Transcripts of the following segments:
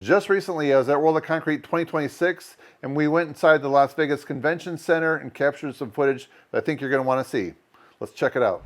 Just recently, I was at World of Concrete 2026, and we went inside the Las Vegas Convention Center and captured some footage that I think you're going to want to see. Let's check it out.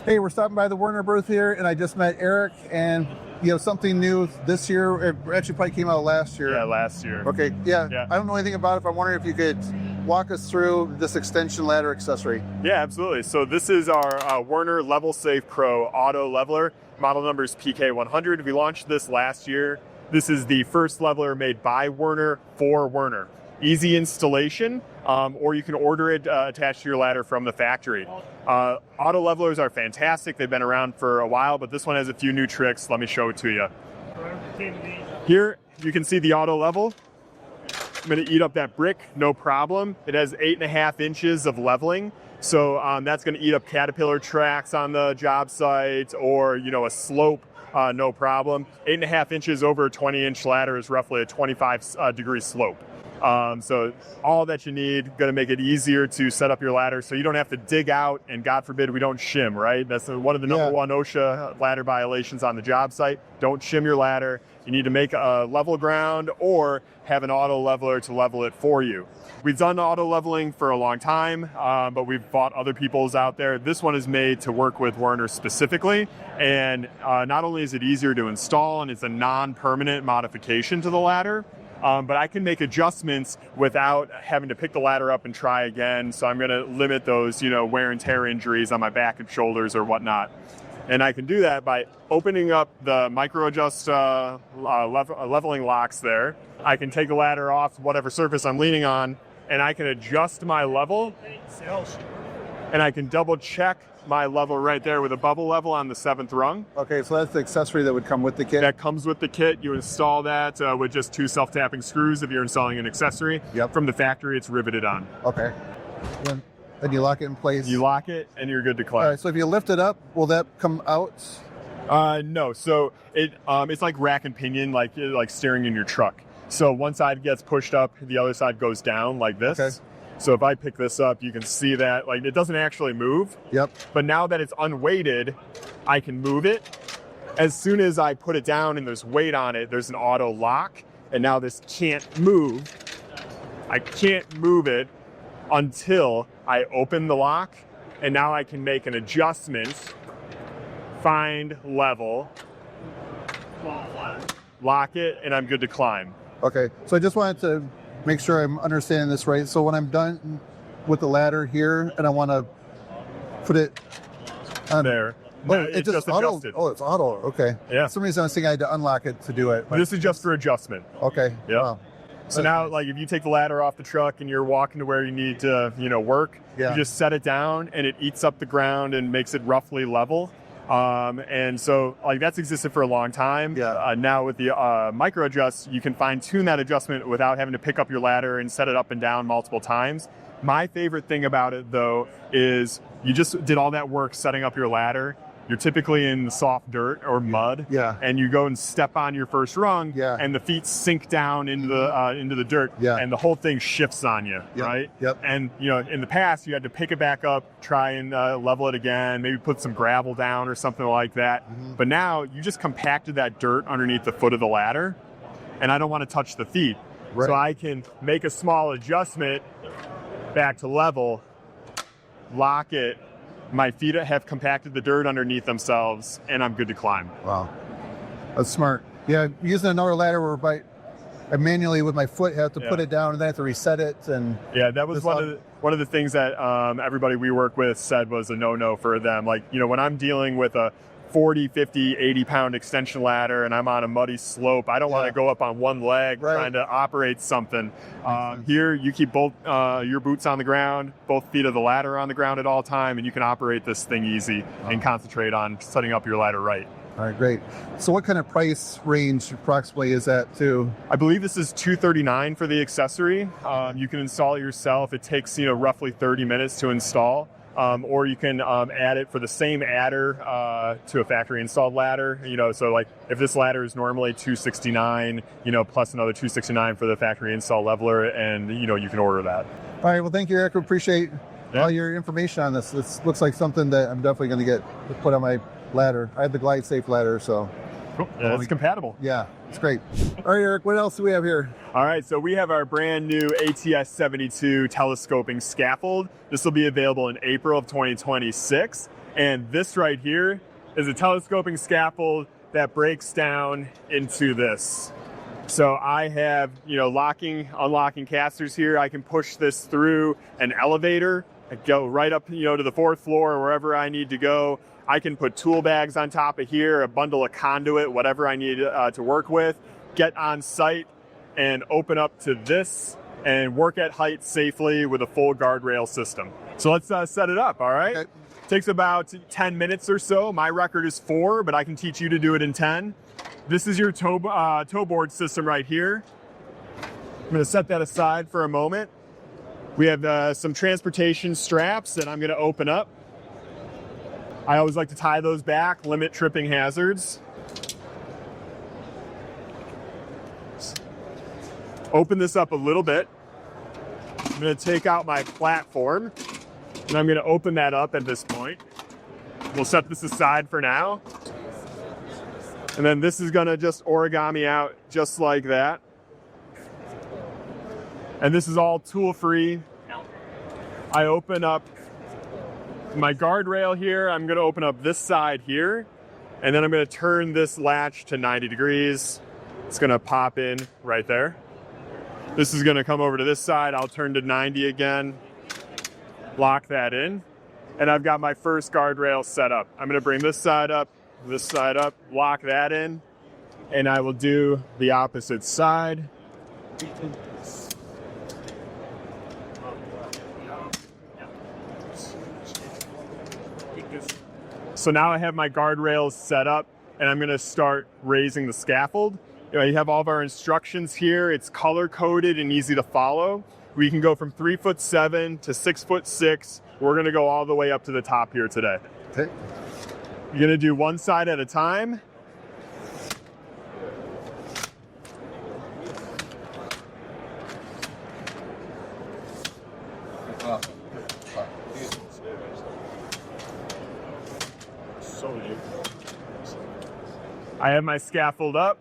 Hey, we're stopping by the Werner booth here, and I just met Eric, and you know, something new this year. It actually probably came out last year. Yeah, last year. Okay, yeah. I don't know anything about it, but I'm wondering if you could walk us through this extension ladder accessory. Yeah, absolutely. So this is our Werner Level Safe Pro Auto Leveler. Model number is PK100. We launched this last year. This is the first leveler made by Werner for Werner. Easy installation, or you can order it attached to your ladder from the factory. Auto levelers are fantastic. They've been around for a while, but this one has a few new tricks. Let me show it to you. Here, you can see the auto level. I'm going to eat up that brick, no problem. It has 8.5 inches of leveling. So that's going to eat up caterpillar tracks on the job site, or a slope, no problem. 8.5 inches over a 20-inch ladder is roughly a 25-degree slope. So all that you need, going to make it easier to set up your ladder so you don't have to dig out, and God forbid we don't shim, right? That's one of the number one OSHA ladder violations on the job site. Don't shim your ladder. You need to make a level ground or have an auto leveler to level it for you. We've done auto leveling for a long time, but we've bought other people's out there. This one is made to work with Werner specifically, and not only is it easier to install and it's a non-permanent modification to the ladder, but I can make adjustments without having to pick the ladder up and try again. So I'm going to limit those, wear and tear injuries on my back and shoulders or whatnot. And I can do that by opening up the micro adjust leveling locks there. I can take the ladder off whatever surface I'm leaning on, and I can adjust my level. And I can double check my level right there with a bubble level on the 7th rung. Okay, so that's the accessory that would come with the kit? That comes with the kit. You install that with just 2 self-tapping screws if you're installing an accessory. Yep. From the factory, it's riveted on. Okay. Then you lock it in place? You lock it, and you're good to climb. All right, so if you lift it up, will that come out? No, so it's like rack and pinion, like steering in your truck. So one side gets pushed up, the other side goes down like this. Okay. So if I pick this up, you can see that it doesn't actually move. Yep. But now that it's unweighted, I can move it. As soon as I put it down and there's weight on it, there's an auto lock, and now this can't move. I can't move it until I open the lock, and now I can make an adjustment, find level, lock it, and I'm good to climb. Okay, so I just wanted to make sure I'm understanding this right. So when I'm done with the ladder here and I want to put it on there. No, it just auto adjusted. Oh, it's auto. Okay. Yeah. For some reason I was thinking I had to unlock it to do it. This is just for adjustment. Okay. Yeah. Wow. So now, if you take the ladder off the truck and you're walking to where you need to, work, you just set it down and it eats up the ground and makes it roughly level. And so that's existed for a long time. Yeah. Now with the micro adjust, you can fine tune that adjustment without having to pick up your ladder and set it up and down multiple times. My favorite thing about it though is you just did all that work setting up your ladder. You're typically in soft dirt or mud, and you go and step on your first rung, and the feet sink down into the dirt, and the whole thing shifts on you, right? Yep. And in the past, you had to pick it back up, try and level it again, maybe put some gravel down or something like that. Mm-hmm. But now you just compacted that dirt underneath the foot of the ladder, and I don't want to touch the feet, so I can make a small adjustment back to level, lock it. My feet have compacted the dirt underneath themselves, and I'm good to climb. Wow. That's smart. Yeah, using another ladder where I manually with my foot have to put it down and then I have to reset it. And that was one of the things that everybody we work with said was a no-no for them. When I'm dealing with a 40, 50, 80-pound extension ladder and I'm on a muddy slope, I don't want to go up on one leg trying to operate something. Here, you keep both your boots on the ground, both feet of the ladder on the ground at all time, and you can operate this thing easy and concentrate on setting up your ladder right. All right, great. So what kind of price range approximately is that too? I believe this is $239 for the accessory. You can install it yourself. It takes roughly 30 minutes to install. Or you can add it for the same adder to a factory installed ladder. So if this ladder is normally $269, plus another $269 for the factory install leveler, and you can order that. All right, well, thank you, Eric. We appreciate Yeah. all your information on this. This looks like something that I'm definitely going to get put on my ladder. I have the Glide Safe ladder, so Cool. Yeah, it's compatible. yeah, it's great. All right, Eric, what else do we have here? All right, so we have our brand new ATS-72 telescoping scaffold. This will be available in April of 2026. And this right here is a telescoping scaffold that breaks down into this. So I have, locking, unlocking casters here. I can push this through an elevator. I go right up, to the 4th floor or wherever I need to go. I can put tool bags on top of here, a bundle of conduit, whatever I need to work with, get on site and open up to this and work at height safely with a full guardrail system. So let's set it up, all right? Okay. Takes about 10 minutes or so. My record is 4, but I can teach you to do it in 10. This is your toe board system right here. I'm gonna set that aside for a moment. We have some transportation straps that I'm gonna open up. I always like to tie those back, limit tripping hazards. Open this up a little bit. I'm gonna take out my platform and I'm gonna open that up at this point. We'll set this aside for now. And then this is gonna just origami out just like that. And this is all tool free. I open up my guardrail here. I'm gonna open up this side here. And then I'm gonna turn this latch to 90 degrees. It's gonna pop in right there. This is gonna come over to this side. I'll turn to 90 again, lock that in. And I've got my first guardrail set up. I'm gonna bring this side up, lock that in, and I will do the opposite side. So now I have my guardrails set up and I'm gonna start raising the scaffold. You have all of our instructions here. It's color coded and easy to follow. We can go from 3'7" to 6'6". We're gonna go all the way up to the top here today. Okay. You're gonna do one side at a time. I have my scaffold up.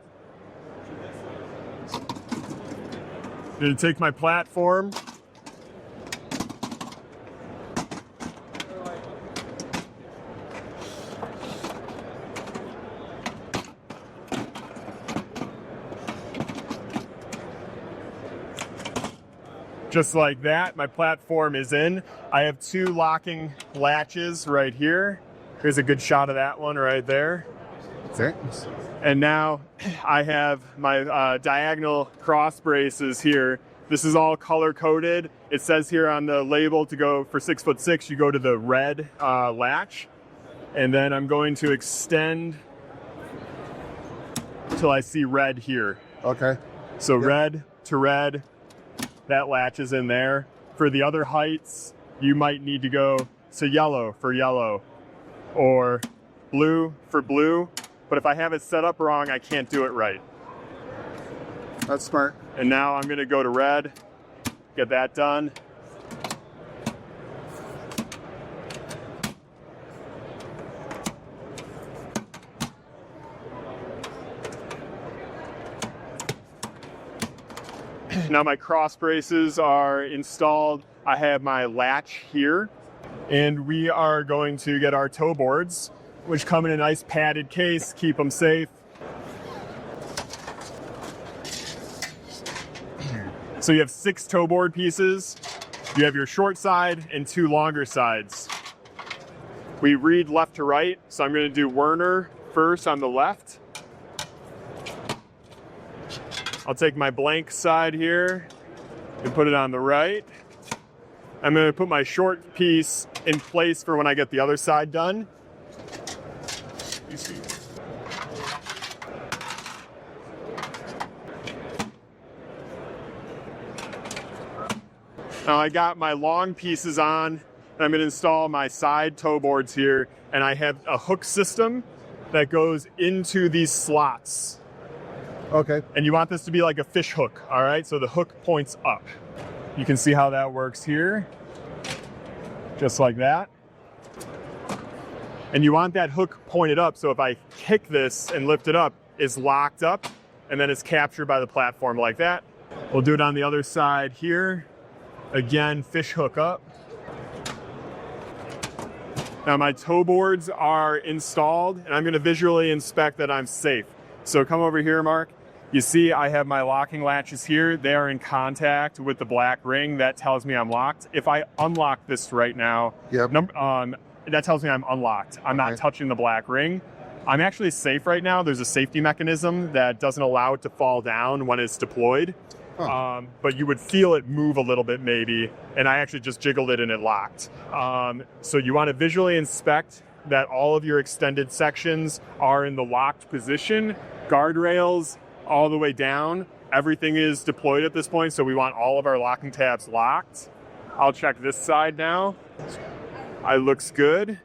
I'm gonna take my platform. Just like that, my platform is in. I have 2 locking latches right here. Here's a good shot of that one right there. Okay. And now I have my diagonal cross braces here. This is all color coded. It says here on the label to go for 6'6", you go to the red latch. And then I'm going to extend till I see red here. Okay. So red to red, that latch is in there. For the other heights, you might need to go to yellow for yellow or blue for blue. But if I have it set up wrong, I can't do it right. That's smart. And now I'm gonna go to red, get that done. Now my cross braces are installed. I have my latch here, and we are going to get our toe boards, which come in a nice padded case, keep them safe. So you have 6 toe board pieces. You have your short side and 2 longer sides. We read left to right, so I'm gonna do Werner first on the left. I'll take my blank side here and put it on the right. I'm gonna put my short piece in place for when I get the other side done. Now I got my long pieces on, and I'm gonna install my side toe boards here, and I have a hook system that goes into these slots. Okay. And you want this to be like a fish hook, all right? So the hook points up. You can see how that works here. just like that. And you want that hook pointed up, so if I kick this and lift it up, it's locked up, and then it's captured by the platform like that. We'll do it on the other side here. Again, fish hook up. Now my toe boards are installed, and I'm gonna visually inspect that I'm safe. So come over here, Mark. You see I have my locking latches here. They are in contact with the black ring. That tells me I'm locked. If I unlock this right now, Yep. that tells me I'm unlocked. I'm not touching the black ring. I'm actually safe right now. There's a safety mechanism that doesn't allow it to fall down when it's deployed. Huh. But you would feel it move a little bit maybe, and I actually just jiggled it and it locked. So you want to visually inspect that all of your extended sections are in the locked position, guardrails all the way down. Everything is deployed at this point, so we want all of our locking tabs locked. I'll check this side now. It looks good.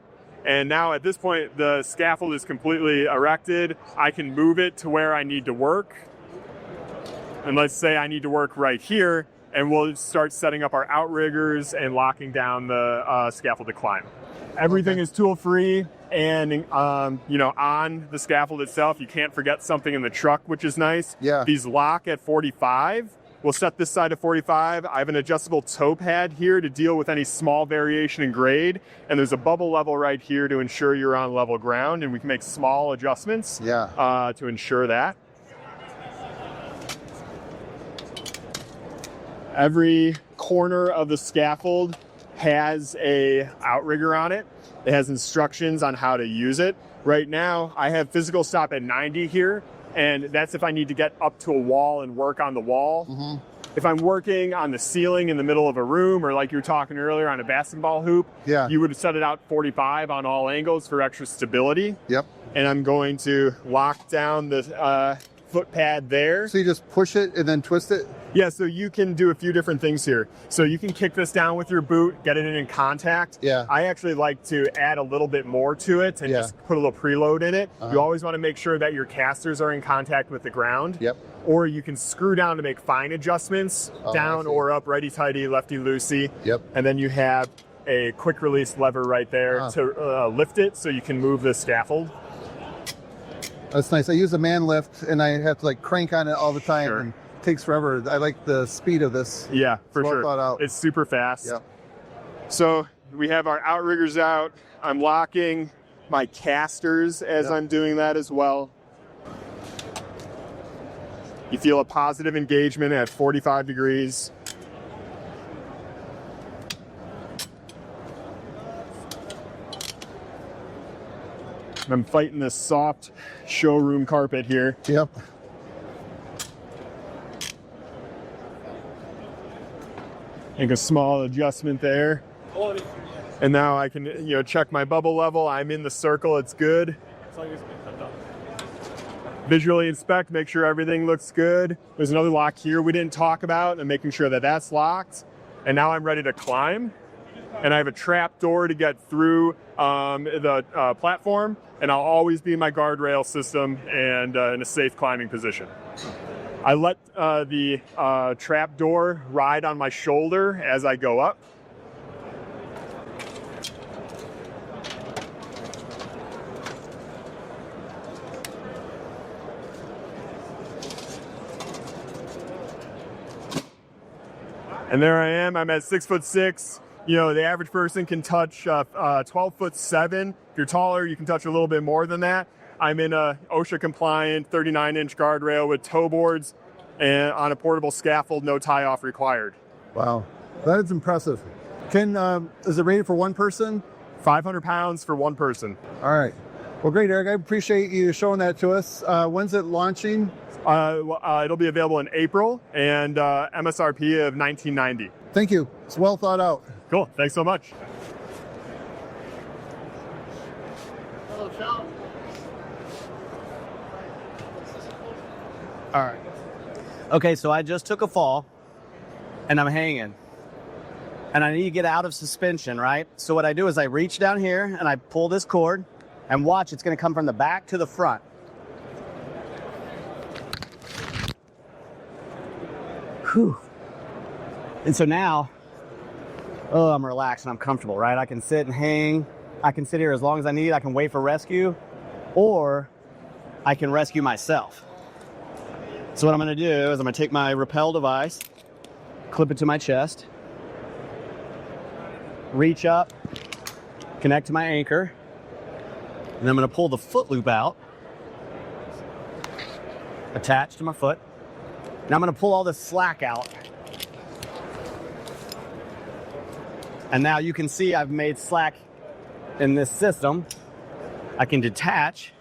And now at this point, the scaffold is completely erected. I can move it to where I need to work. And let's say I need to work right here, and we'll start setting up our outriggers and locking down the scaffold to climb. Everything is tool-free, and on the scaffold itself, you can't forget something in the truck, which is nice. Yeah. These lock at 45. We'll set this side to 45. I have an adjustable toe pad here to deal with any small variation in grade, and there's a bubble level right here to ensure you're on level ground, and we can make small adjustments to ensure that. Every corner of the scaffold has a outrigger on it. It has instructions on how to use it. Right now, I have physical stop at 90 here, and that's if I need to get up to a wall and work on the wall. Mm-hmm. If I'm working on the ceiling in the middle of a room, or like you were talking earlier on a basketball hoop, you would set it out 45 on all angles for extra stability. Yep. And I'm going to lock down the foot pad there. So you just push it and then twist it? Yeah, so you can do a few different things here. So you can kick this down with your boot, get it in contact. Yeah. I actually like to add a little bit more to it and just put a little preload in it. You always want to make sure that your casters are in contact with the ground. Yep. Or you can screw down to make fine adjustments, down or up, righty-tighty, lefty-loosey. Yep. And then you have a quick release lever right there to lift it so you can move the scaffold. That's nice. I use a man lift, and I have to crank on it all the time. Sure. And it takes forever. I like the speed of this. Yeah, for Well sure. thought out. It's super fast. Yeah. So we have our outriggers out. I'm locking my casters as I'm doing that as well. You feel a positive engagement at 45 degrees. I'm fighting this soft showroom carpet here. Yep. Make a small adjustment there. And now I can, check my bubble level. I'm in the circle, it's good. Visually inspect, make sure everything looks good. There's another lock here we didn't talk about, and making sure that that's locked. And now I'm ready to climb. And I have a trap door to get through the platform, and I'll always be in my guardrail system and in a safe climbing position. I let the trap door ride on my shoulder as I go up. And there I am. I'm at 6'6". The average person can touch 12'7". If you're taller, you can touch a little bit more than that. I'm in a OSHA compliant 39-inch guardrail with toe boards and on a portable scaffold, no tie off required. Wow, that is impressive. Is it rated for one person? 500 pounds for one person. All right. Well, great, Eric. I appreciate you showing that to us. When's it launching? It'll be available in April, and MSRP of $19.90. Thank you. It's well thought out. Cool. Thanks so much. Hello, Sean. All right. Okay, so I just took a fall, and I'm hanging. And I need to get out of suspension, right? So what I do is I reach down here, and I pull this cord, and watch, it's going to come from the back to the front. Whew. And so now, oh, I'm relaxed and I'm comfortable, right? I can sit and hang. I can sit here as long as I need. I can wait for rescue, or I can rescue myself. So what I'm gonna do is I'm gonna take my rappel device, clip it to my chest, reach up, connect to my anchor, and I'm gonna pull the foot loop out, attach to my foot. Now I'm gonna pull all this slack out. And now you can see I've made slack in this system. I can detach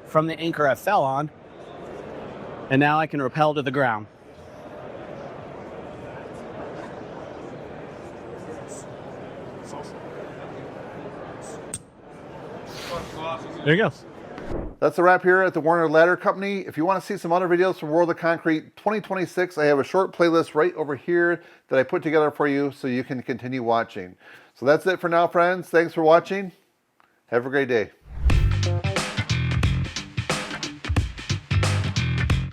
from the anchor I fell on, and now I can rappel to the ground. There you go. That's a wrap here at the Werner Ladder Company. If you want to see some other videos from World of Concrete 2026, I have a short playlist right over here that I put together for you so you can continue watching. So that's it for now, friends. Thanks for watching. Have a great day.